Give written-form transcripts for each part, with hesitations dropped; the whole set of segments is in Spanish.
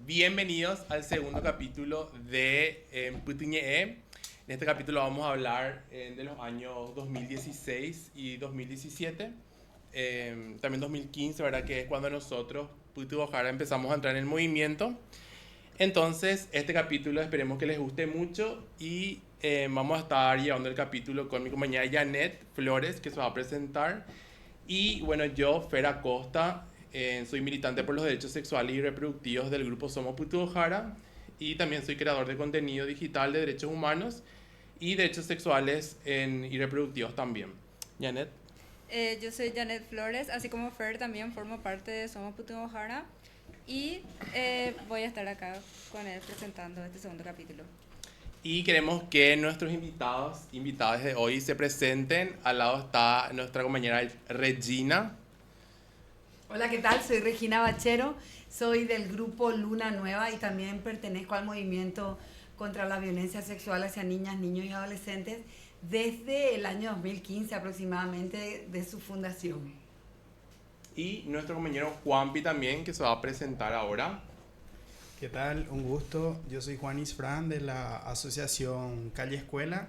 Bienvenidos al segundo capítulo de Putiñe. En este capítulo vamos a hablar de los años 2016 y 2017. También 2015, ¿verdad? Que es cuando nosotros, Putu Ojara, empezamos a entrar en el movimiento. Entonces, este capítulo esperemos que les guste mucho y vamos a estar llevando el capítulo con mi compañera Janet Flores, que se va a presentar. Y bueno, yo, Fer Acosta, soy militante por los derechos sexuales y reproductivos del grupo Somos Putu Ojara y también soy creador de contenido digital de derechos humanos y derechos sexuales y reproductivos también. Janet. Yo soy Janet Flores, así como Fer también formo parte de Somos Putu Ojara y voy a estar acá con él presentando este segundo capítulo. Y queremos que nuestros invitadas de hoy se presenten. Al lado está nuestra compañera Regina. Hola, ¿qué tal? Soy Regina Bachero, soy del grupo Luna Nueva y también pertenezco al movimiento contra la violencia sexual hacia niñas, niños y adolescentes desde el año 2015 aproximadamente de su fundación. Y nuestro compañero Juanpi también, que se va a presentar ahora. ¿Qué tal? Un gusto. Yo soy Juan Isfran de la asociación Calle Escuela,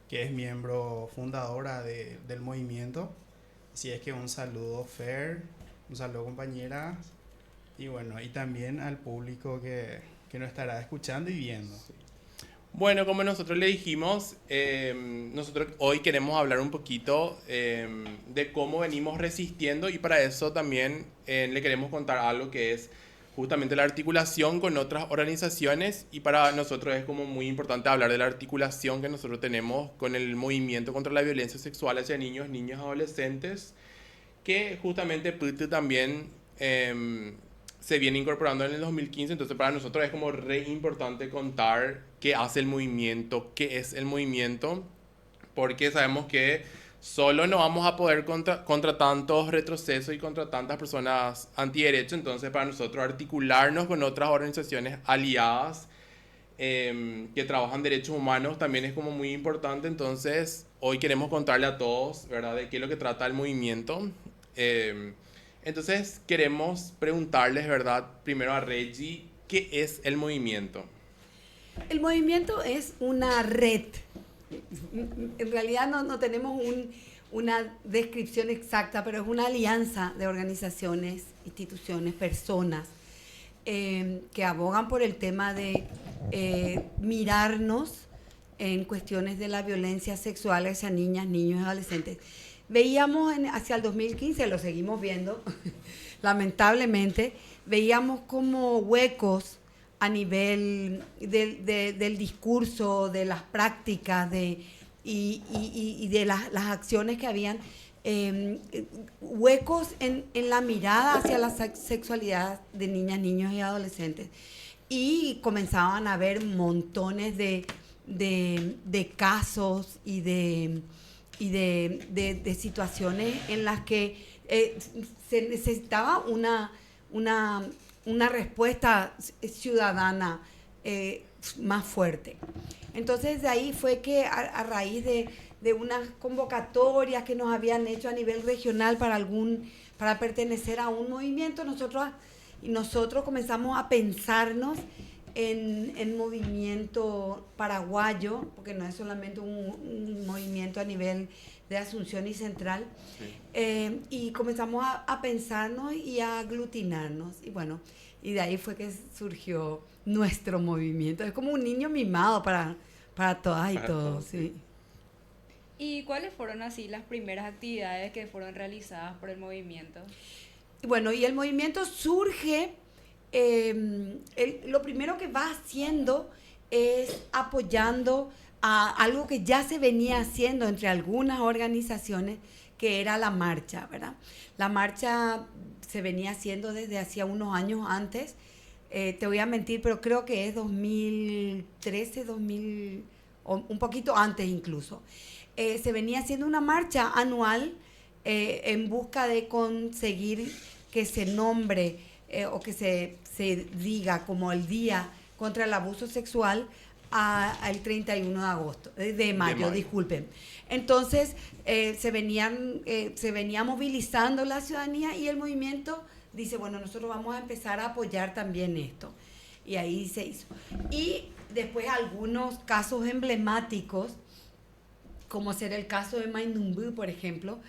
que es miembro fundadora del movimiento. Así es que un saludo Fer, un saludo compañera y bueno, y también al público que nos estará escuchando y viendo. Bueno, como nosotros le dijimos, nosotros hoy queremos hablar un poquito de cómo venimos resistiendo y para eso también le queremos contar algo que es justamente la articulación con otras organizaciones y para nosotros es como muy importante hablar de la articulación que nosotros tenemos con el movimiento contra la violencia sexual hacia niños, niñas, adolescentes, que justamente PUTU también se viene incorporando en el 2015, entonces para nosotros es como re importante contar qué hace el movimiento, qué es el movimiento, porque sabemos que solo no vamos a poder contra tantos retrocesos y contra tantas personas antiderechos, entonces para nosotros articularnos con otras organizaciones aliadas que trabajan derechos humanos también es como muy importante, entonces hoy queremos contarle a todos, ¿verdad?, de qué es lo que trata el movimiento. Entonces queremos preguntarles, ¿verdad?, primero a Reggie, ¿qué es el movimiento? El movimiento es una red. En realidad no tenemos una descripción exacta, pero es una alianza de organizaciones, instituciones, personas que abogan por el tema de mirarnos en cuestiones de la violencia sexual hacia niñas, niños y adolescentes. Veíamos hacia el 2015, lo seguimos viendo, lamentablemente, veíamos como huecos a nivel del discurso, de las prácticas y de las acciones que habían, huecos en la mirada hacia la sexualidad de niñas, niños y adolescentes. Y comenzaban a haber montones de casos y de situaciones en las que se necesitaba una respuesta ciudadana más fuerte. Entonces de ahí fue que a raíz de unas convocatorias que nos habían hecho a nivel regional para pertenecer a un movimiento, nosotros comenzamos a pensarnos en movimiento paraguayo, porque no es solamente un movimiento a nivel de Asunción y Central, sí. Y comenzamos a pensarnos y a aglutinarnos, y bueno, y de ahí fue que surgió nuestro movimiento. Es como un niño mimado para todas y todos, sí. ¿Y cuáles fueron así las primeras actividades que fueron realizadas por el movimiento? Bueno, y el movimiento surge... lo primero que va haciendo es apoyando a algo que ya se venía haciendo entre algunas organizaciones, que era la marcha, ¿verdad? La marcha se venía haciendo desde hacía unos años antes, te voy a mentir, pero creo que es 2013, o un poquito antes incluso. Se venía haciendo una marcha anual en busca de conseguir que se nombre o que se diga como el Día contra el Abuso Sexual al 31 de agosto, de mayo, disculpen. Entonces, se venía movilizando la ciudadanía y el movimiento dice, bueno, nosotros vamos a empezar a apoyar también esto. y ahí se hizo. Y después algunos casos emblemáticos, como ser el caso de Mainumbu, por ejemplo,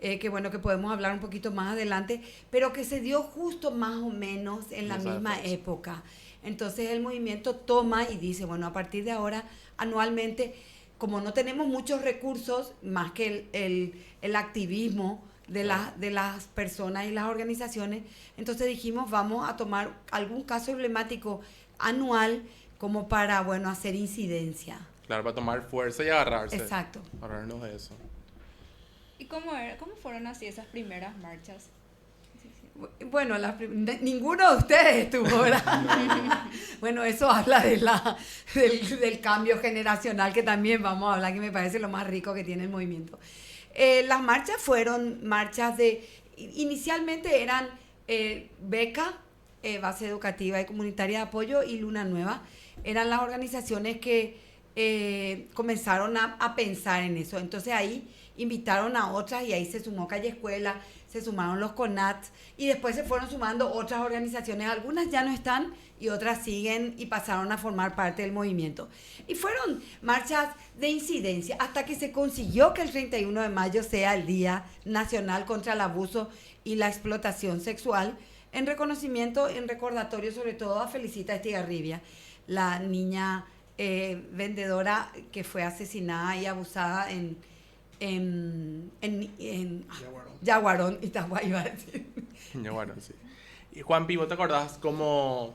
que bueno, que podemos hablar un poquito más adelante, pero que se dio justo más o menos en la misma época. Entonces el movimiento toma y dice, bueno, a partir de ahora, anualmente, como no tenemos muchos recursos, más que el activismo de las personas y las organizaciones, entonces dijimos, vamos a tomar algún caso emblemático anual como para, bueno, hacer incidencia. Claro, para tomar fuerza y agarrarse. Exacto. Agarrarnos de eso. ¿Y cómo fueron así esas primeras marchas? Bueno, ninguno de ustedes estuvo, ¿verdad? Bueno, eso habla del cambio generacional que también vamos a hablar, que me parece lo más rico que tiene el movimiento. Las marchas fueron marchas inicialmente eran Beca, Base Educativa y Comunitaria de Apoyo, y Luna Nueva. Eran las organizaciones que comenzaron a pensar en eso. Entonces ahí invitaron a otras y ahí se sumó Calle Escuela, se sumaron los CONATs y después se fueron sumando otras organizaciones. Algunas ya no están y otras siguen y pasaron a formar parte del movimiento. Y fueron marchas de incidencia hasta que se consiguió que el 31 de mayo sea el Día Nacional contra el Abuso y la Explotación Sexual, en reconocimiento, en recordatorio sobre todo a Felicita Estigarribia, la niña vendedora que fue asesinada y abusada en Yaguarón, Itagüí, iba a decir. Yaguarón, sí. Y Juanpi, ¿vos te acordás cómo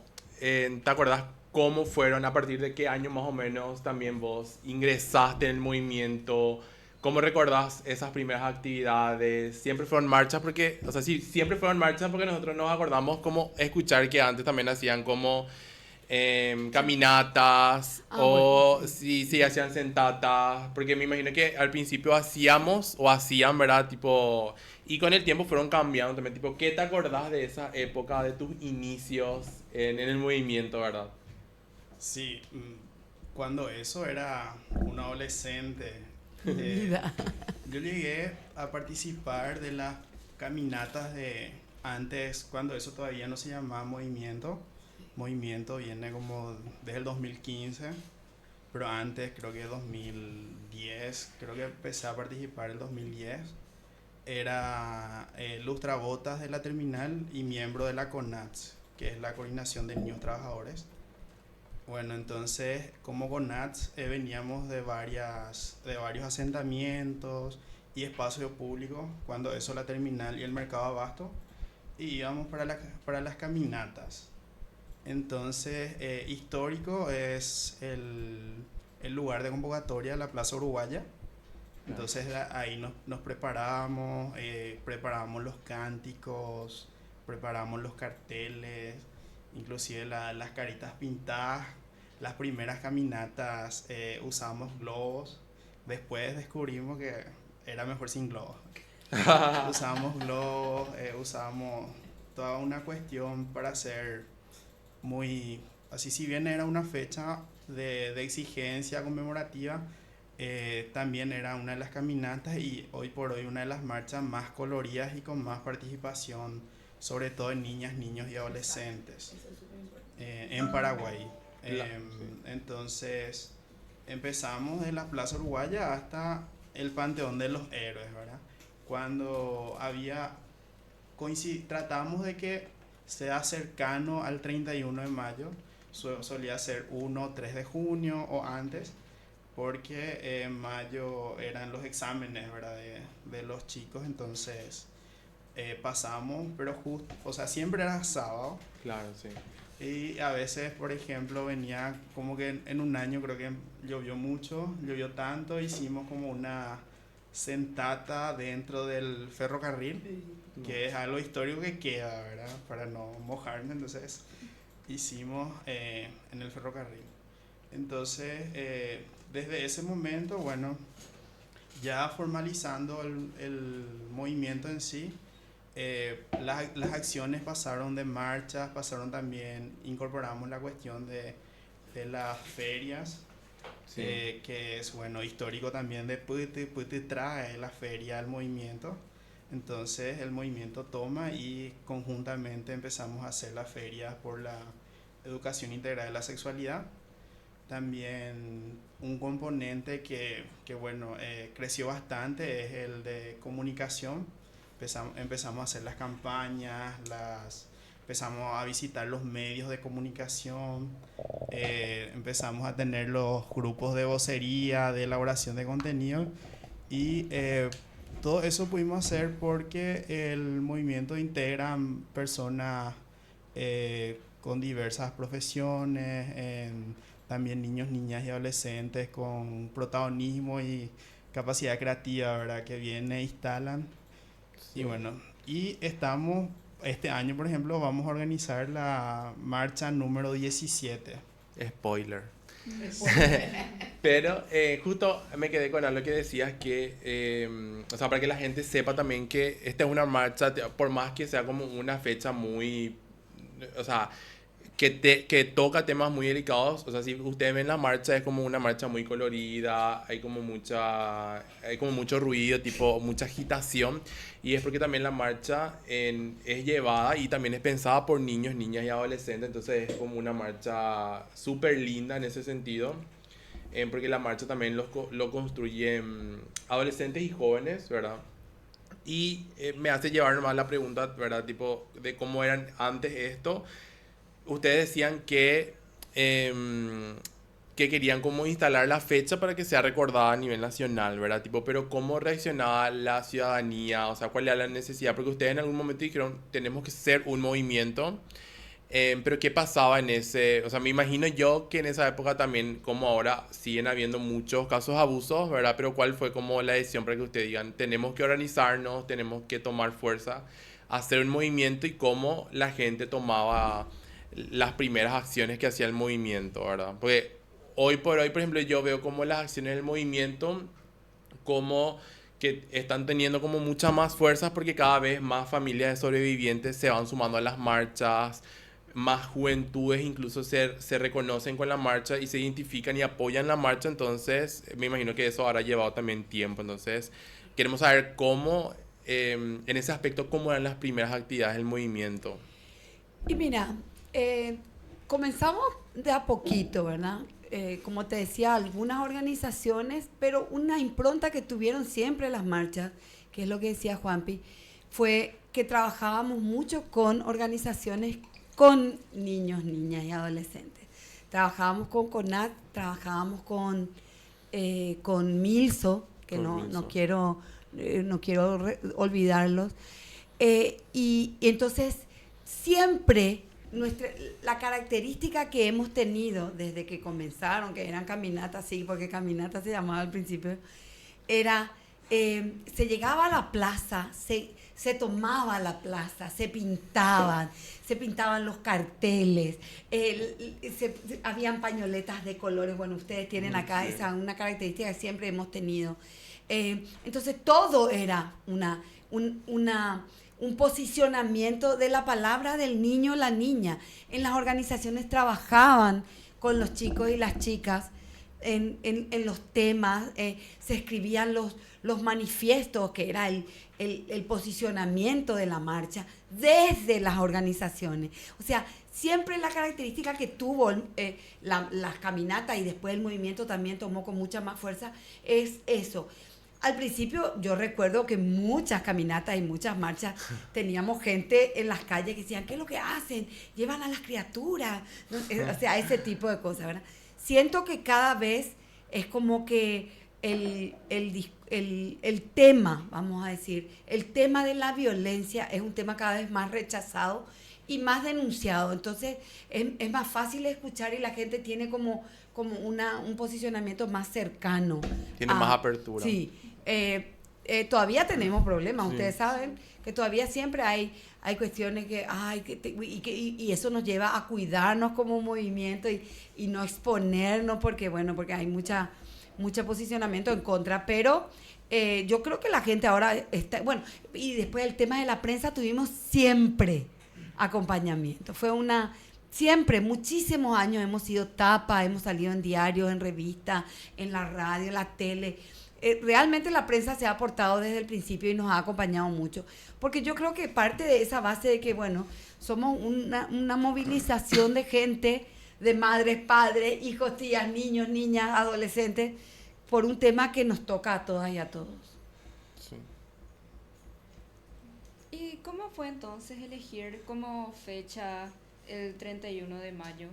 fueron, a partir de qué año más o menos también vos ingresaste en el movimiento? ¿Cómo recordás esas primeras actividades? ¿Siempre fueron marchas? Porque, o sea, sí, siempre fueron marchas porque nosotros nos acordamos como escuchar que antes también hacían como caminatas o bueno, sí, hacían sentatas, porque me imagino que al principio hacían, ¿verdad? Tipo, y con el tiempo fueron cambiando también, tipo, ¿qué te acordás de esa época, de tus inicios en el movimiento, verdad? Sí, cuando eso era un adolescente, yo llegué a participar de las caminatas de antes, cuando eso todavía no se llamaba movimiento. Movimiento viene como desde el 2015, pero antes creo que 2010, creo que empecé a participar en el 2010. Era lustrabotas de la terminal y miembro de la CONATS, que es la Coordinación de Niños Trabajadores. Bueno, entonces como CONATS veníamos de varios asentamientos y espacios públicos, cuando eso la terminal y el mercado abasto, y íbamos para las caminatas. Entonces, histórico es el lugar de convocatoria, la Plaza Uruguaya. Entonces ahí nos preparábamos, preparábamos los cánticos, preparábamos los carteles, inclusive las caritas pintadas. Las primeras caminatas usábamos globos, después descubrimos que era mejor sin globos. Usábamos globos, usábamos toda una cuestión para hacer muy, así si bien era una fecha de exigencia conmemorativa, también era una de las caminatas y hoy por hoy una de las marchas más coloridas y con más participación, sobre todo en niñas, niños y adolescentes en Paraguay. Entonces empezamos de la Plaza Uruguaya hasta el Panteón de los Héroes, ¿verdad? Cuando tratamos de que sea cercano al 31 de mayo, solía ser 1 o 3 de junio o antes, porque en mayo eran los exámenes, ¿verdad? de los chicos, entonces pasamos, pero o sea, siempre era sábado. Claro, sí. Y a veces, por ejemplo, venía como que en un año creo que llovió tanto, hicimos como una sentata dentro del ferrocarril, que es algo histórico que queda, ¿verdad? Para no mojarme, entonces hicimos en el ferrocarril. Entonces, desde ese momento, bueno, ya formalizando el movimiento en sí, las acciones pasaron de marchas, incorporamos la cuestión de las ferias, sí. Que es, bueno, histórico también de Puti trae la feria al movimiento. Entonces el movimiento toma y conjuntamente empezamos a hacer las ferias por educación integral de la sexualidad. También un componente que bueno, creció bastante es el de comunicación. Empezamos a hacer las campañas, empezamos a visitar los medios de comunicación, empezamos a tener los grupos de vocería, de elaboración de contenido y todo eso pudimos hacer porque el movimiento integra personas con diversas profesiones, también niños, niñas y adolescentes con protagonismo y capacidad creativa, ¿verdad? Que vienen e instalan. Sí. Y bueno, y este año, por ejemplo, vamos a organizar la marcha número 17. Spoiler. Pero justo me quedé con algo que decías que, o sea, para que la gente sepa también que esta es una marcha, por más que sea como una fecha muy, o sea, que toca temas muy delicados, o sea, si ustedes ven la marcha es como una marcha muy colorida, hay como mucho ruido, tipo mucha agitación, y es porque también la marcha es llevada y también es pensada por niños, niñas y adolescentes, entonces es como una marcha súper linda en ese sentido, porque la marcha también lo construyen adolescentes y jóvenes, ¿verdad? Y me hace llevar nomás la pregunta, ¿verdad? Tipo, de cómo eran antes esto. Ustedes decían que querían como instalar la fecha para que sea recordada a nivel nacional, ¿verdad? Tipo, pero ¿cómo reaccionaba la ciudadanía? O sea, ¿cuál era la necesidad? Porque ustedes en algún momento dijeron, tenemos que ser un movimiento. Pero ¿qué pasaba en ese? O sea, me imagino yo que en esa época también, como ahora, siguen habiendo muchos casos de abusos, ¿verdad? Pero ¿cuál fue como la decisión para que ustedes digan, tenemos que organizarnos, tenemos que tomar fuerza, hacer un movimiento y cómo la gente tomaba las primeras acciones que hacía el movimiento, ¿verdad? Porque hoy por hoy, por ejemplo, yo veo como las acciones del movimiento como que están teniendo como mucha más fuerza porque cada vez más familias de sobrevivientes se van sumando a las marchas, más juventudes incluso se reconocen con la marcha y se identifican y apoyan la marcha, entonces me imagino que eso habrá llevado también tiempo, entonces queremos saber cómo, en ese aspecto, cómo eran las primeras actividades del movimiento. Y mira, comenzamos de a poquito, ¿verdad? Como te decía, algunas organizaciones, pero una impronta que tuvieron siempre las marchas, que es lo que decía Juanpi, fue que trabajábamos mucho con organizaciones con niños, niñas y adolescentes. Trabajábamos con CONAC, trabajábamos con Milso, que no quiero olvidarlos. Y entonces, siempre la característica que hemos tenido desde que comenzaron, que eran caminatas, sí, porque caminata se llamaba al principio, era, se llegaba a la plaza, se tomaba la plaza, se pintaban los carteles, habían pañoletas de colores, bueno, ustedes tienen acá una característica que siempre hemos tenido. Entonces todo era un posicionamiento de la palabra del niño o la niña. En las organizaciones trabajaban con los chicos y las chicas en los temas, se escribían los manifiestos, que era el posicionamiento de la marcha desde las organizaciones. O sea, siempre la característica que tuvo las caminatas y después el movimiento también tomó con mucha más fuerza es eso. Al principio yo recuerdo que muchas caminatas y muchas marchas teníamos gente en las calles que decían, ¿qué es lo que hacen? Llevan a las criaturas, ¿no? O sea, ese tipo de cosas, ¿verdad? Siento que cada vez es como que el tema, vamos a decir, el tema de la violencia es un tema cada vez más rechazado y más denunciado. Entonces es más fácil escuchar y la gente tiene como un posicionamiento más cercano. Tiene más apertura. Sí. Todavía tenemos problemas, ustedes saben que todavía siempre hay cuestiones y eso nos lleva a cuidarnos como movimiento y no exponernos porque hay mucho posicionamiento en contra, pero yo creo que la gente ahora está, y después el tema de la prensa tuvimos siempre acompañamiento, siempre, muchísimos años hemos sido tapa, hemos salido en diarios, en revistas, en la radio, en la tele. realmente la prensa se ha aportado desde el principio y nos ha acompañado mucho. Porque yo creo que parte de esa base de que, bueno, somos una movilización de gente, de madres, padres, hijos, tías, niños, niñas, adolescentes, por un tema que nos toca a todas y a todos. Sí. ¿Y cómo fue entonces elegir como fecha el 31 de mayo?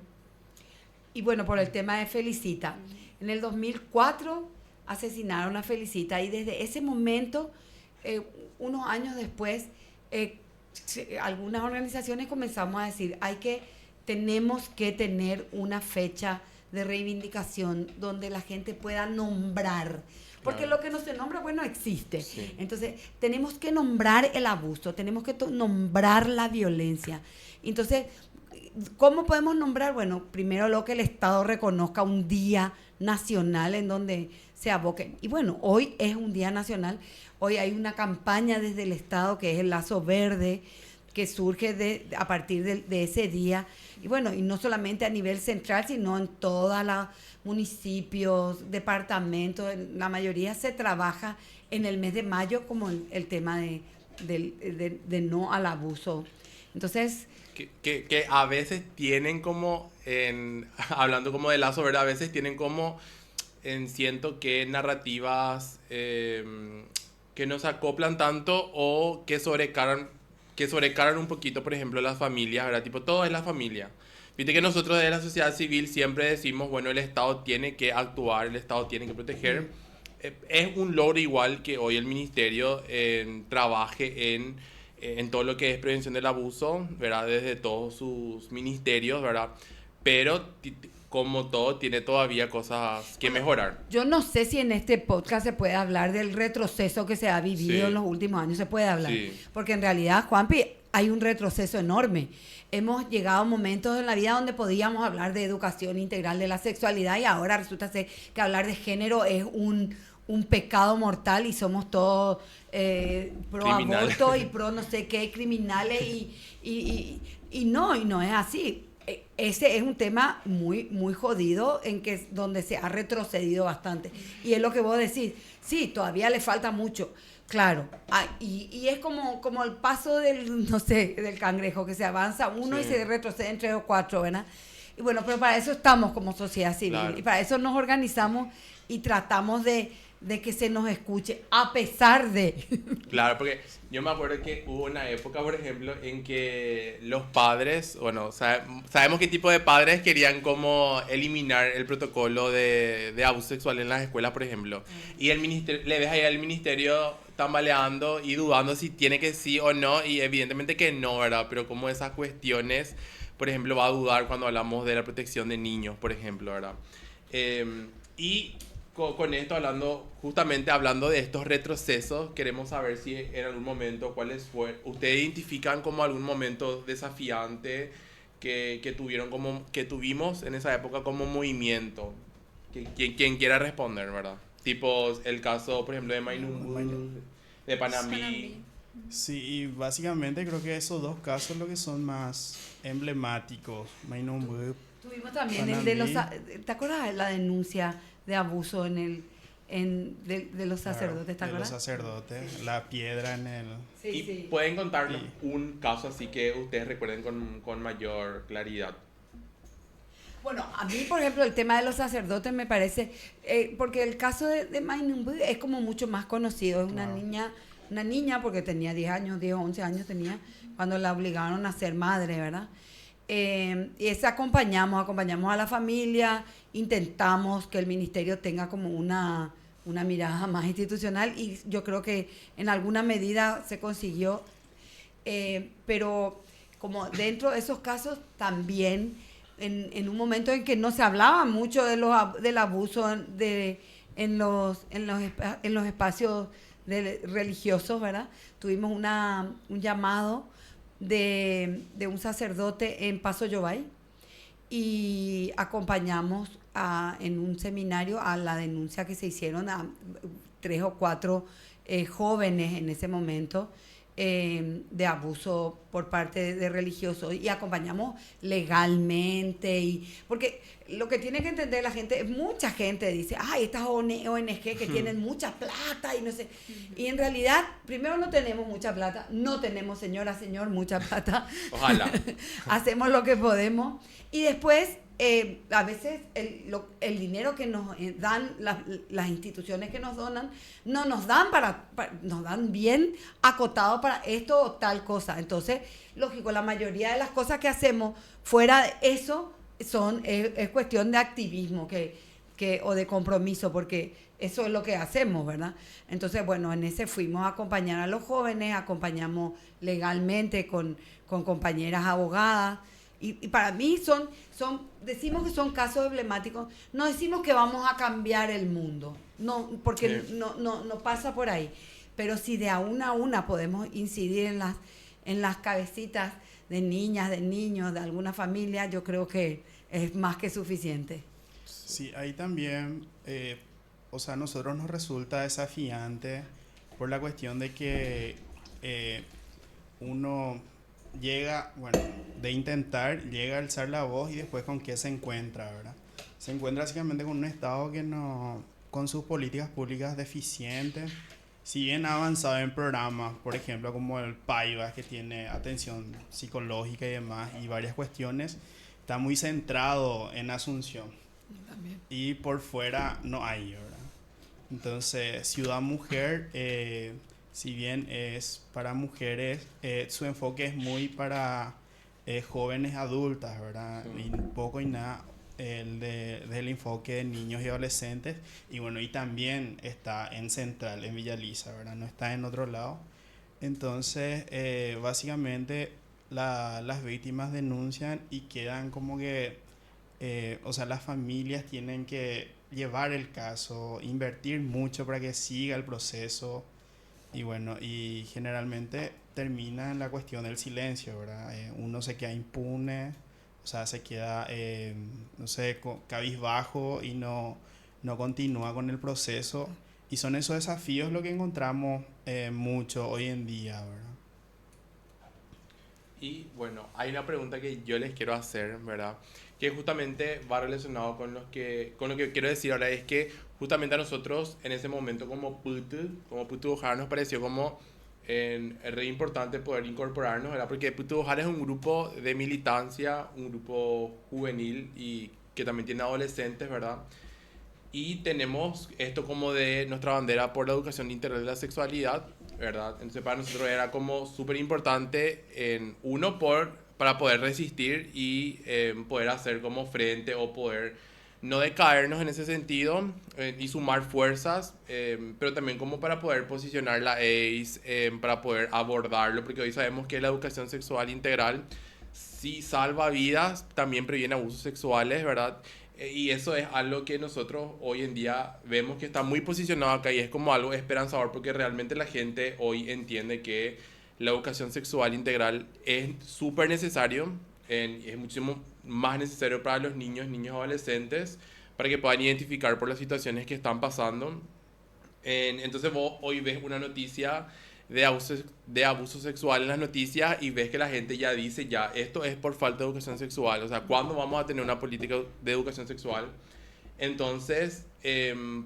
Y bueno, por el tema de Felicita. En el 2004 asesinaron a Felicita y desde ese momento, unos años después, algunas organizaciones comenzamos a decir, tenemos que tener una fecha de reivindicación donde la gente pueda nombrar. Porque Claro. lo que no se nombra, bueno, existe. Sí. Entonces, tenemos que nombrar el abuso, tenemos que nombrar la violencia. Entonces, ¿cómo podemos nombrar? Bueno, primero lo que el Estado reconozca un día nacional en donde se aboquen. Y bueno, hoy es un día nacional. Hoy hay una campaña desde el Estado que es el Lazo Verde, que surge a partir de ese día. Y bueno, y no solamente a nivel central, sino en todos los municipios, departamentos. En la mayoría se trabaja en el mes de mayo como el tema de no al abuso. Entonces, Que a veces tienen como, hablando como de Lazo Verde, a veces tienen como, siento que narrativas que no se acoplan tanto o que sobrecargan un poquito, por ejemplo, las familias, ¿verdad? Tipo, todo es la familia. Viste que nosotros de la sociedad civil siempre decimos, bueno, el Estado tiene que actuar, el Estado tiene que proteger. Es un logro igual que hoy el ministerio trabaje en todo lo que es prevención del abuso, ¿verdad? Desde todos sus ministerios, ¿verdad? Pero como todo, tiene todavía cosas que mejorar. yo no sé si en este podcast se puede hablar del retroceso que se ha vivido Sí. en los últimos años, se puede hablar. Sí. Porque en realidad, Juanpi, hay un retroceso enorme. Hemos llegado a momentos en la vida donde podíamos hablar de educación integral de la sexualidad y ahora resulta ser que hablar de género es un pecado mortal y somos todos pro Criminal. aborto y pro no sé qué, criminales y no es así. Ese es un tema muy, muy jodido donde se ha retrocedido bastante. Y es lo que vos decís, sí, todavía le falta mucho, claro. Y es como el paso del cangrejo, que se avanza uno y Sí. se retrocede en 3 o 4, ¿verdad? Y bueno, pero para eso estamos como sociedad civil. Claro. Y para eso nos organizamos y tratamos de que se nos escuche, a pesar de... Claro, porque yo me acuerdo que hubo una época, por ejemplo, en que los padres, bueno, sabemos qué tipo de padres querían como eliminar el protocolo de abuso sexual en las escuelas, por ejemplo. Y el ministerio, le ves ahí al ministerio tambaleando y dudando si tiene que sí o no, y evidentemente que no, ¿verdad? Pero como esas cuestiones, por ejemplo, va a dudar cuando hablamos de la protección de niños, por ejemplo, ¿verdad? Y con esto justamente hablando de estos retrocesos, queremos saber si en algún momento, ustedes identifican como algún momento desafiante que tuvimos en esa época como movimiento. Quien quiera responder, ¿verdad? Tipo el caso, por ejemplo, de Mainumbu, de Panambi. Sí, y básicamente creo que esos dos casos son los que son más emblemáticos. Mainumbu. Tuvimos también Panambi. ¿te acuerdas de la denuncia de abuso de los sacerdotes? ¿Te Claro, de los acuerdas? sacerdotes, la piedra en el... Sí, Y sí. pueden contarnos un caso así que ustedes recuerden con mayor claridad. Bueno, a mí, por ejemplo, el tema de los sacerdotes me parece, porque el caso de Mainumbu es como mucho más conocido. Es una niña porque tenía 10 o 11 años tenía, cuando la obligaron a ser madre, ¿verdad? Y ese acompañamos a la familia, intentamos que el ministerio tenga como una mirada más institucional y yo creo que en alguna medida se consiguió, pero como dentro de esos casos también en un momento en que no se hablaba mucho del abuso en los espacios religiosos, ¿verdad? Tuvimos un llamado de un sacerdote en Paso Yobay y acompañamos en un seminario a la denuncia que se hicieron a 3 o 4 jóvenes en ese momento de abuso por parte de religiosos y acompañamos legalmente. Porque lo que tiene que entender la gente, mucha gente dice, ay, estas ONG que tienen mucha plata y no sé. Y en realidad, primero no tenemos mucha plata, no tenemos, señora, señor, mucha plata. Ojalá. Hacemos lo que podemos. Y después, a veces el dinero que nos dan las instituciones que nos donan, no nos dan nos dan bien acotado para esto o tal cosa. Entonces, lógico, la mayoría de las cosas que hacemos fuera de eso es cuestión de activismo o de compromiso, porque eso es lo que hacemos, ¿verdad? Entonces, bueno, en ese fuimos a acompañar a los jóvenes, acompañamos legalmente con compañeras abogadas. Y para mí decimos que son casos emblemáticos, no decimos que vamos a cambiar el mundo, no, porque Sí. no pasa por ahí. Pero si de a una podemos incidir en las cabecitas de niñas, de niños, de alguna familia, yo creo que es más que suficiente. Sí, ahí también, o sea, a nosotros nos resulta desafiante por la cuestión de que uno llega, bueno, llega a alzar la voz y después con qué se encuentra, ¿verdad? Se encuentra básicamente con un Estado que no, con sus políticas públicas deficientes, si bien ha avanzado en programas, por ejemplo, como el PAIVAS, que tiene atención psicológica y demás, y varias cuestiones, está muy centrado en Asunción. También. Y por fuera no hay, ¿verdad? Entonces, Ciudad Mujer, si bien es para mujeres, su enfoque es muy para jóvenes adultas, ¿verdad? Sí. Y poco y nada del enfoque de niños y adolescentes. Y bueno, y también está en Central, en Villa Lisa, ¿verdad? No está en otro lado. Entonces, básicamente, las víctimas denuncian y quedan como que, o sea, las familias tienen que llevar el caso, invertir mucho para que siga el proceso. Y bueno, y generalmente termina en la cuestión del silencio, ¿verdad? Uno se queda impune, o sea, se queda, no sé, cabizbajo y no continúa con el proceso. Y son esos desafíos lo que encontramos mucho hoy en día, ¿verdad? Y bueno, hay una pregunta que yo les quiero hacer, ¿verdad? Que justamente va relacionado con con lo que quiero decir ahora, es que justamente a nosotros en ese momento como Putu Ojar nos pareció como re importante poder incorporarnos, ¿verdad? Porque Putu Ojar es un grupo de militancia, un grupo juvenil y que también tiene adolescentes, ¿verdad? Y tenemos esto como de nuestra bandera por la educación integral de la sexualidad, ¿verdad? Entonces para nosotros era como súper importante, para poder resistir y poder hacer como frente o poder no decaernos en ese sentido y sumar fuerzas, pero también como para poder posicionar la AIDS, para poder abordarlo, porque hoy sabemos que la educación sexual integral sí salva vidas, también previene abusos sexuales, ¿verdad? Y eso es algo que nosotros hoy en día vemos que está muy posicionado acá y es como algo esperanzador porque realmente la gente hoy entiende que la educación sexual integral es súper necesario, es muchísimo más necesario para los niños, niños adolescentes, para que puedan identificar por las situaciones que están pasando. Entonces vos hoy ves una noticia de abuso sexual en las noticias y ves que la gente ya dice, ya, esto es por falta de educación sexual. O sea, ¿cuándo vamos a tener una política de educación sexual? Entonces,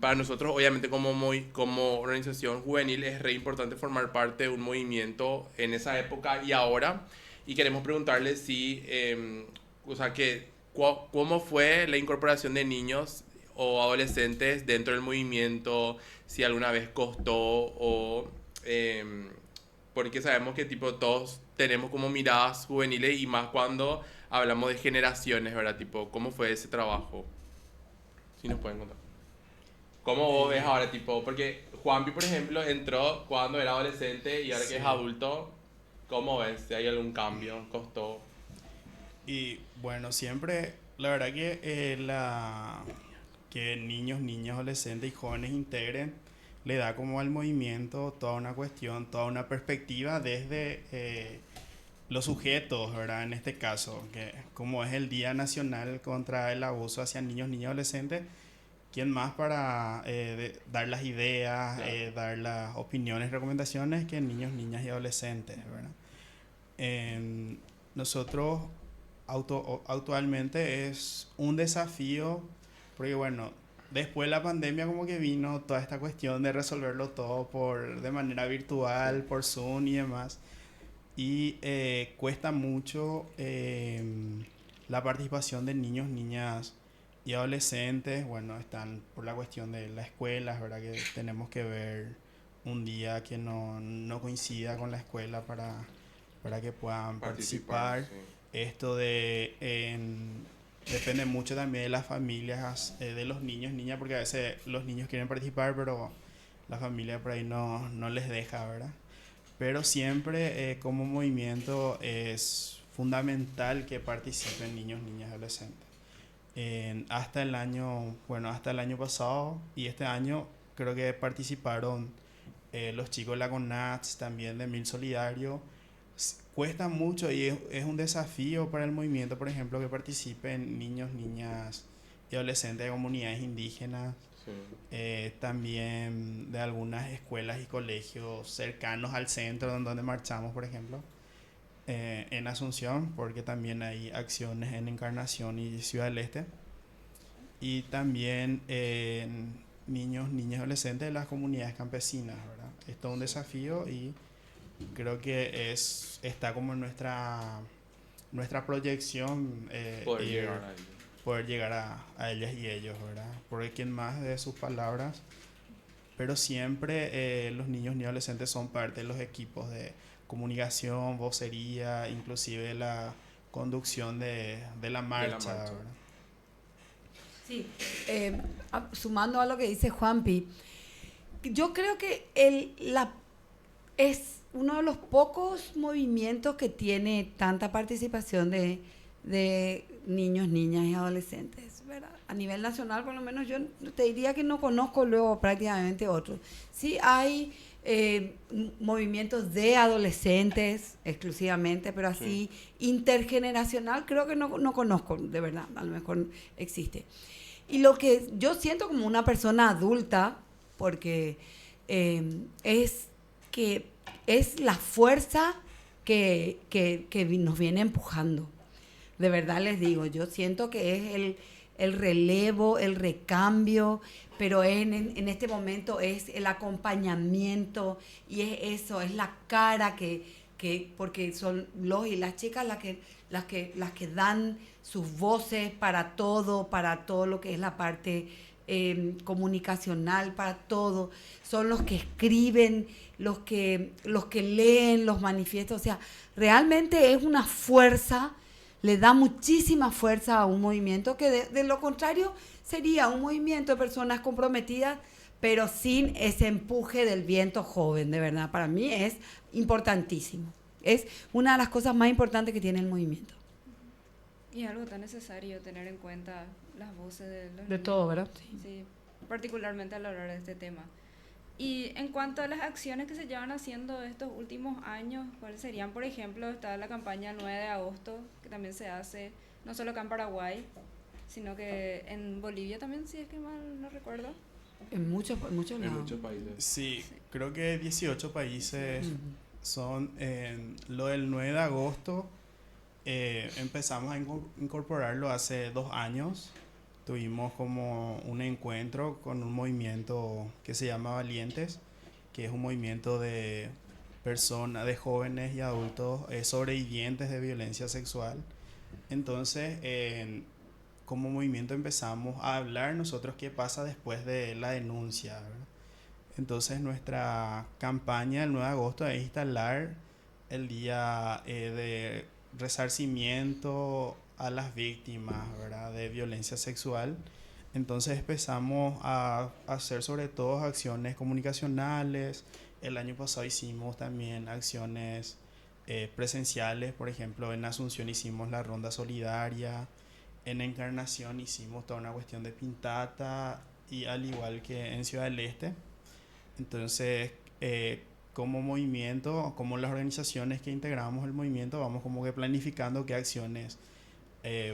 para nosotros, obviamente, como organización juvenil, es re importante formar parte de un movimiento en esa época y ahora. Y queremos preguntarle si, o sea, cómo fue la incorporación de niños o adolescentes dentro del movimiento, si alguna vez costó o porque sabemos que tipo todos tenemos como miradas juveniles y más cuando hablamos de generaciones, ¿verdad? Tipo, ¿cómo fue ese trabajo? Si nos pueden contar. ¿Cómo vos ves ahora, tipo? Porque Juanpi, por ejemplo, entró cuando era adolescente y ahora que es Sí. adulto, ¿cómo ves? Si hay algún cambio, costó. Y bueno, siempre, la verdad que que niños, niñas, adolescentes y jóvenes integren, le da como al movimiento toda una cuestión, toda una perspectiva desde los sujetos, ¿verdad? En este caso, que como es el Día Nacional contra el Abuso hacia Niños, Niñas y Adolescentes, ¿quién más para dar las ideas, Claro. dar las opiniones, recomendaciones que niños, niñas y adolescentes, ¿verdad? Nosotros actualmente es un desafío, porque bueno, después de la pandemia como que vino toda esta cuestión de resolverlo todo de manera virtual, por Zoom y demás. Y cuesta mucho la participación de niños, niñas y adolescentes. Bueno, están por la cuestión de la escuela, es verdad que tenemos que ver un día que no coincida con la escuela para que puedan Participar, participar. Esto depende mucho también de las familias, de los niños, niñas, porque a veces los niños quieren participar, pero la familia por ahí no les deja, ¿verdad? Pero siempre como movimiento es fundamental que participen niños, niñas y adolescentes. Hasta el año pasado y este año creo que participaron los chicos de la CONATS, también de Mil Solidario. Cuesta mucho y es un desafío para el movimiento, por ejemplo, que participen niños, niñas y adolescentes de comunidades indígenas, sí. también de algunas escuelas y colegios cercanos al centro donde marchamos, por ejemplo, en Asunción, porque también hay acciones en Encarnación y Ciudad del Este, y también niños, niñas y adolescentes de las comunidades campesinas, ¿verdad? Es todo un desafío y creo que está como en nuestra proyección Poder llegar a ello. poder llegar a ellas y ellos, ¿verdad? Porque quien más de sus palabras, pero siempre los niños y adolescentes son parte de los equipos de comunicación, vocería, inclusive la conducción de la marcha, marcha. ¿verdad? Sí, sumando a lo que dice Juanpi, yo creo que es uno de los pocos movimientos que tiene tanta participación de niños, niñas y adolescentes, ¿verdad? A nivel nacional, por lo menos, yo te diría que no conozco luego prácticamente otros. Sí hay movimientos de adolescentes exclusivamente, pero así intergeneracional creo que no conozco, de verdad, a lo mejor existe. Y lo que yo siento como una persona adulta, porque es que es la fuerza que nos viene empujando. De verdad les digo, yo siento que es el relevo, el recambio, pero en este momento es el acompañamiento y es eso, es la cara porque son los y las chicas las que dan sus voces para todo lo que es la parte comunicacional, para todo. Son los que escriben, los que leen los manifiestos. O sea, realmente es una fuerza, le da muchísima fuerza a un movimiento que de lo contrario sería un movimiento de personas comprometidas, pero sin ese empuje del viento joven, de verdad. Para mí es importantísimo. Es una de las cosas más importantes que tiene el movimiento. Y es algo tan necesario tener en cuenta las voces de los De niños. todo, ¿verdad? Sí, particularmente al hablar de este tema. Y en cuanto a las acciones que se llevan haciendo estos últimos años, ¿cuáles serían? Por ejemplo, está la campaña 9 de agosto, que también se hace no solo acá en Paraguay, sino que en Bolivia también, si es que mal no recuerdo. En muchos En lados. muchos países. Sí, creo que 18 países son lo del 9 de agosto. Empezamos a incorporarlo hace 2 años. Tuvimos como un encuentro con un movimiento que se llama Valientes, que es un movimiento de personas, de jóvenes y adultos sobrevivientes de violencia sexual. Entonces, como movimiento empezamos a hablar nosotros qué pasa después de la denuncia, ¿verdad? Entonces, nuestra campaña el 9 de agosto es instalar el día de resarcimiento a las víctimas, ¿verdad?, de violencia sexual. Entonces empezamos a hacer sobre todo acciones comunicacionales. El año pasado hicimos también acciones presenciales. Por ejemplo, en Asunción hicimos la ronda solidaria. En Encarnación hicimos toda una cuestión de pintata, y al igual que en Ciudad del Este. Entonces, como movimiento, como las organizaciones que integramos el movimiento, vamos como que planificando qué acciones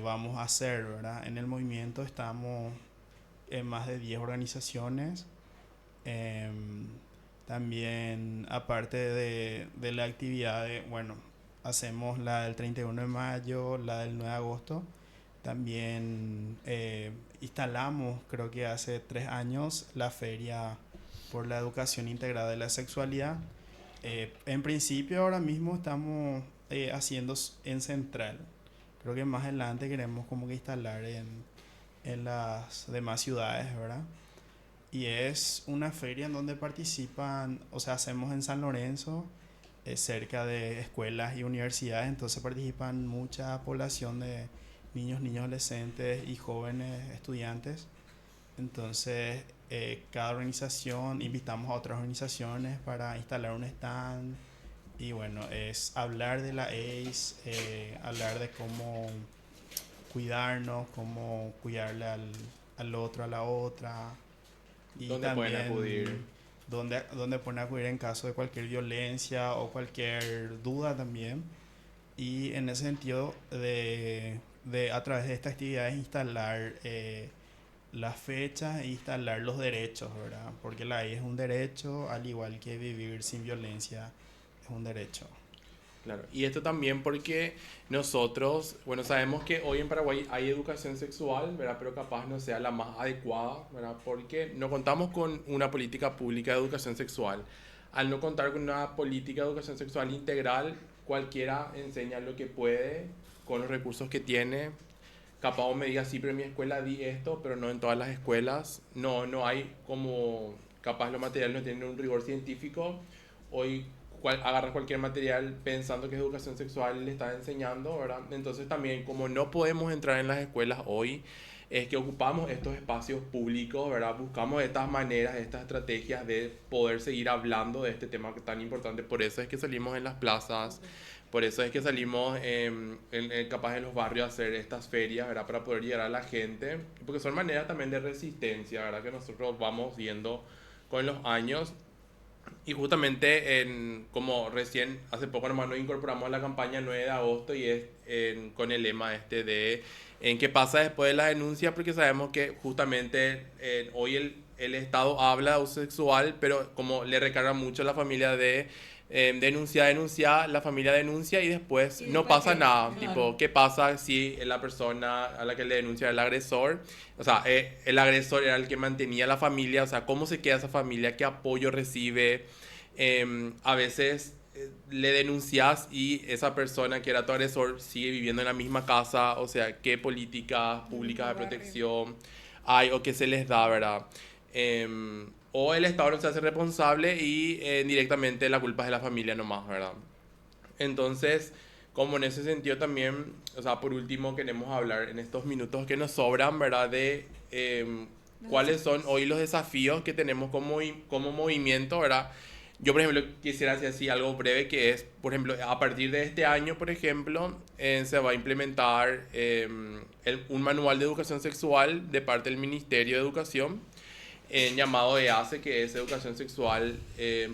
vamos a hacer, ¿verdad? En el movimiento estamos en más de 10 organizaciones. También, aparte de la actividad, bueno, hacemos la del 31 de mayo, la del 9 de agosto. También instalamos, creo que hace 3 años, la Feria por la Educación Integrada de la Sexualidad. En principio, ahora mismo estamos haciendo en Central. Creo que más adelante queremos como que instalar en las demás ciudades, ¿verdad? Y es una feria en donde participan, o sea, hacemos en San Lorenzo, cerca de escuelas y universidades, entonces participan mucha población de niños, adolescentes y jóvenes estudiantes. Entonces, cada organización, invitamos a otras organizaciones para instalar un stand. Y bueno, es hablar de la AIDS, hablar de cómo cuidarnos, cómo cuidarle al otro, a la otra. Y ¿Dónde pueden acudir? Dónde pueden acudir en caso de cualquier violencia o cualquier duda también. Y en ese sentido, a través de estas actividades, instalar las fechas e instalar los derechos, ¿verdad? Porque la AIDS es un derecho, al igual que vivir sin violencia es un derecho. Claro, y esto también porque nosotros, bueno, sabemos que hoy en Paraguay hay educación sexual, ¿verdad? Pero capaz no sea la más adecuada, ¿verdad? Porque no contamos con una política pública de educación sexual. Al no contar con una política de educación sexual integral, cualquiera enseña lo que puede con los recursos que tiene. Capaz me diga, sí, pero en mi escuela di esto, pero no en todas las escuelas. No hay como, capaz los materiales no tienen un rigor científico. Hoy agarras cualquier material pensando que es educación sexual y le estás enseñando, ¿verdad? Entonces también, como no podemos entrar en las escuelas hoy, es que ocupamos estos espacios públicos, ¿verdad? Buscamos estas maneras, estas estrategias de poder seguir hablando de este tema tan importante. Por eso es que salimos en las plazas, por eso es que salimos capaz en los barrios a hacer estas ferias, ¿verdad? Para poder llegar a la gente, porque son maneras también de resistencia, ¿verdad? Que nosotros vamos viendo con los años. Y justamente, como recién, hace poco nomás nos incorporamos a la campaña 9 de agosto y es con el lema este de en qué pasa después de la denuncia, porque sabemos que justamente hoy el Estado habla de abuso sexual, pero como le recarga mucho a la familia de denuncia, la familia denuncia y después ¿Y no después pasa qué? nada. Claro. Tipo, ¿qué pasa si la persona a la que le denuncia es el agresor? O sea, el agresor era el que mantenía la familia, o sea, ¿cómo se queda esa familia? ¿Qué apoyo recibe? A veces le denuncias y esa persona que era tu agresor sigue viviendo en la misma casa, o sea, ¿qué políticas públicas de barrio. protección hay o qué se les da, verdad? O el Estado no se hace responsable y directamente la culpa es de la familia nomás, ¿verdad? Entonces, como en ese sentido también, o sea, por último queremos hablar en estos minutos que nos sobran, ¿verdad? De cuáles son hoy los desafíos que tenemos como movimiento, ¿verdad? Yo, por ejemplo, quisiera decir así algo breve que es, por ejemplo, a partir de este año, por ejemplo, se va a implementar un manual de educación sexual de parte del Ministerio de Educación, llamado EASE, que es Educación Sexual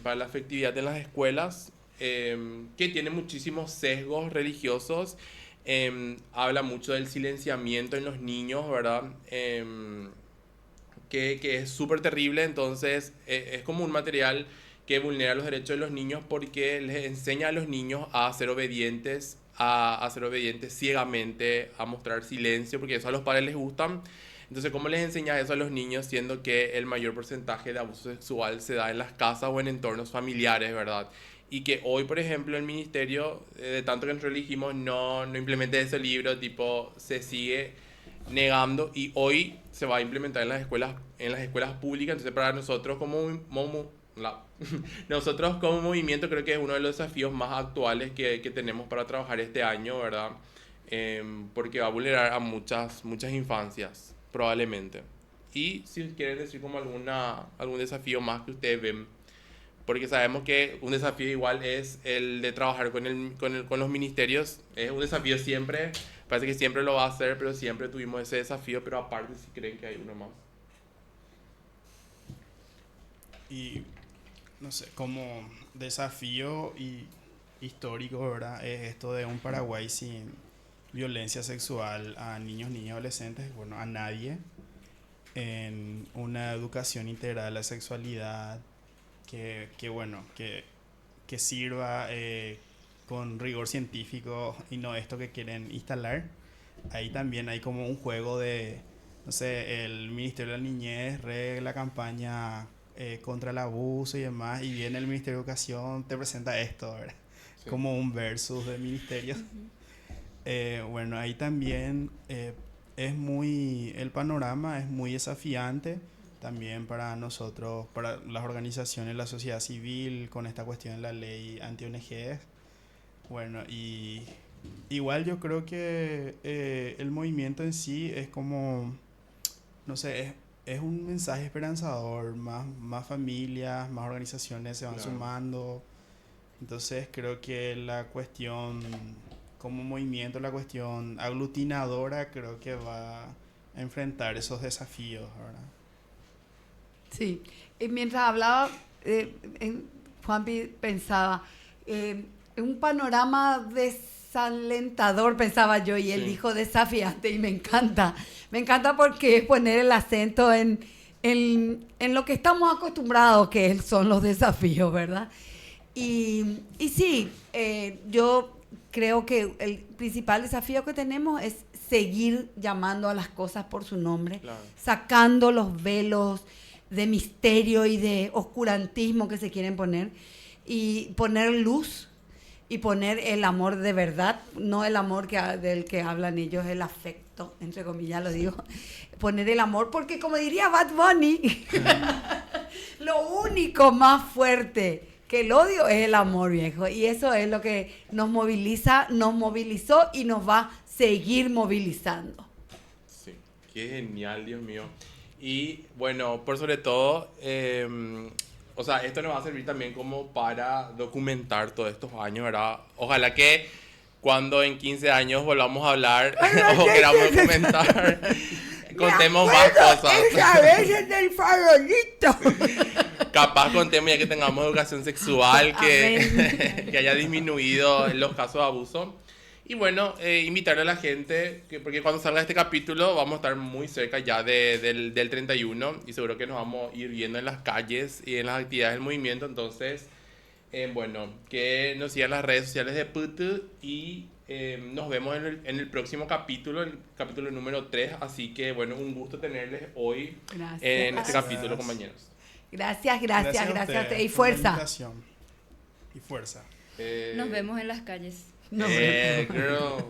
para la Afectividad en las Escuelas, que tiene muchísimos sesgos religiosos, habla mucho del silenciamiento en los niños, ¿verdad? Que es súper terrible, entonces es como un material que vulnera los derechos de los niños porque les enseña a los niños a ser obedientes, a ser obedientes ciegamente, a mostrar silencio, porque eso a los padres les gustan. Entonces, ¿cómo les enseñas eso a los niños, siendo que el mayor porcentaje de abuso sexual se da en las casas o en entornos familiares, ¿verdad? Y que hoy, por ejemplo, el ministerio, de tanto que nosotros elegimos, no implemente ese libro, tipo, se sigue negando y hoy se va a implementar en las escuelas públicas. Entonces, para nosotros nosotros como movimiento creo que es uno de los desafíos más actuales que tenemos para trabajar este año, ¿verdad? Porque va a vulnerar a muchas infancias, probablemente. Y si quieren decir como algún desafío más que ustedes ven, porque sabemos que un desafío igual es el de trabajar con los ministerios, es un desafío siempre, parece que siempre lo va a hacer, pero siempre tuvimos ese desafío, pero aparte si creen que hay uno más. Y no sé, como desafío y histórico, ¿verdad? Es esto de un Paraguay sin violencia sexual a niños, adolescentes, bueno, a nadie. en una educación integral a la sexualidad bueno, que sirva con rigor científico y no esto que quieren instalar. Ahí también hay como un juego de, no sé, el Ministerio de la Niñez regla campaña contra el abuso y demás, y viene el Ministerio de Educación, te presenta esto, ¿verdad? Sí. Como un versus de ministerios. Bueno, ahí también el panorama es muy desafiante también para nosotros, para las organizaciones, la sociedad civil, con esta cuestión de la ley anti-ONGs. Bueno, y igual yo creo que el movimiento en sí es como, no sé, es un mensaje esperanzador, más familias, más organizaciones se van sumando. Entonces creo que la cuestión como movimiento, la cuestión aglutinadora, creo que va a enfrentar esos desafíos, ¿verdad? Sí, mientras hablaba, Juanpi pensaba, un panorama desalentador, pensaba yo, y él dijo desafiante, y me encanta porque es poner el acento en lo que estamos acostumbrados, que son los desafíos, ¿verdad? Y sí, yo creo que el principal desafío que tenemos es seguir llamando a las cosas por su nombre, claro, sacando los velos de misterio y de oscurantismo que se quieren poner, y poner luz y poner el amor de verdad, no el amor del que hablan ellos, el afecto, entre comillas lo digo, poner el amor, porque como diría Bad Bunny, lo único más fuerte que el odio es el amor, viejo, y eso es lo que nos moviliza, nos movilizó y nos va a seguir movilizando. Sí, qué genial, Dios mío. Y bueno, por sobre todo, o sea, esto nos va a servir también como para documentar todos estos años, ¿verdad? Ojalá que cuando en 15 años volvamos a hablar o queramos documentar, contemos más cosas. Esa vez en el farolito. Capaz contemos ya que tengamos educación sexual, que haya disminuido los casos de abuso. Y bueno, invitarle a la gente, porque cuando salga este capítulo vamos a estar muy cerca ya del 31 y seguro que nos vamos a ir viendo en las calles y en las actividades del movimiento. Entonces, bueno, que nos sigan las redes sociales de PUTU y nos vemos en el próximo capítulo, el capítulo número 3. Así que, bueno, un gusto tenerles hoy en este capítulo, compañeros. Gracias y fuerza. Y fuerza. Nos vemos en las calles. No, girl.